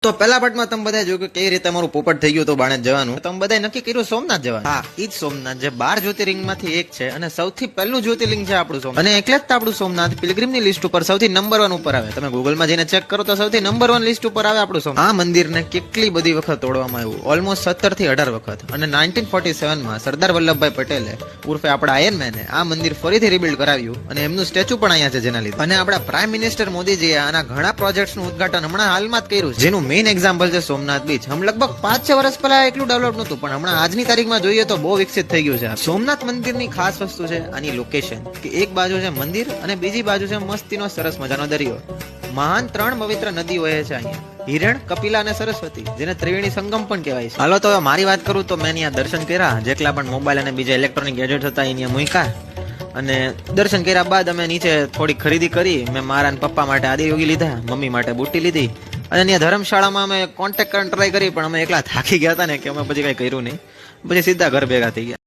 તો પહેલા પાર્ટમાં તમે બધા જોયું કે કેવી રીતે અમારું પોપટ થઈ ગયું તો બાણે જવાનું. તમે બધા નક્કી કર્યું સોમનાથ જવાનું. હા, ઈ જ સોમનાથ જે 12 જ્યોતિર્લિંગમાંથી એક છે અને સૌથી પહેલું જ્યોતિર્લિંગ છે આપણું સોમનાથ. અને એટલે જ આપણું સોમનાથ પિલગ્રીમની લિસ્ટ ઉપર સૌથી નંબર 1 ઉપર આવે. તમે ગૂગલમાં જઈને ચેક કરો તો સૌથી નંબર 1 લિસ્ટ ઉપર આવે આપણું સોમનાથ. આ મંદિરને કેટલી બધી વખત તોડવામાં આવ્યું, ઓલમોસ્ટ 17 થી 18 વખત. અને 1947માં સરદાર વલ્લભભાઈ પટેલે ઉર્ફે આપણા આયર્ન મેને આ મંદિર ફરીથી રિબિલ્ડ કરાવ્યું અને એમનું સ્ટેચ્યુ પણ અહીંયા છે જેના લીધે. અને આપણા પ્રાઇમ મિનિસ્ટર મોદીજીએ આના ઘણા પ્રોજેક્ટ્સનું ઉદ્ઘાટન હમણાં હાલમાં જ કર્યું છે, જેનું મેઇન એક્ઝામ્પલ છે સોમનાથ બીચ. લગભગ 5-6 વર્ષ પહેલા એટલું ડેવલપ નહોતું, પણ હમણાં આજની તારીખમાં જોઈએ તો બહુ વિકસિત થઈ ગયું છે. સોમનાથ મંદિરની ખાસ વસ્તુ છે આની લોકેશન, કે એક બાજુ છે મંદિર અને બીજી બાજુ છે મસ્તીનો સરસ મજાનો દરિયો. મહાન 3 પવિત્ર નદી વહે છે અહીંયા, હિરણ, કપિલા અને સરસ્વતી, જેને ત્રિવેણી સંગમ પણ કહેવાય છે. હાલો તો હવે મારી વાત કરું તો મેં અહીંયા દર્શન કર્યા, જેટલા પણ મોબાઈલ અને બીજા ઇલેક્ટ્રોનિક ગેજેટ હતા અહીંયા મૂક્યા. અને દર્શન કર્યા બાદ અમે નીચે થોડી ખરીદી કરી. મેં મારા અને પપ્પા માટે આદિયોગી લીધા, મમ્મી માટે બુટ્ટી લીધી. અને ત્યાં ધર્મશાળામાં અમે કોન્ટેક્ટ કરવાની ટ્રાય કરી, પણ અમે એકલા થાકી ગયા હતા ને કે અમે પછી કઈ કર્યું નહીં. પછી સીધા ઘર ભેગા થઈ ગયા.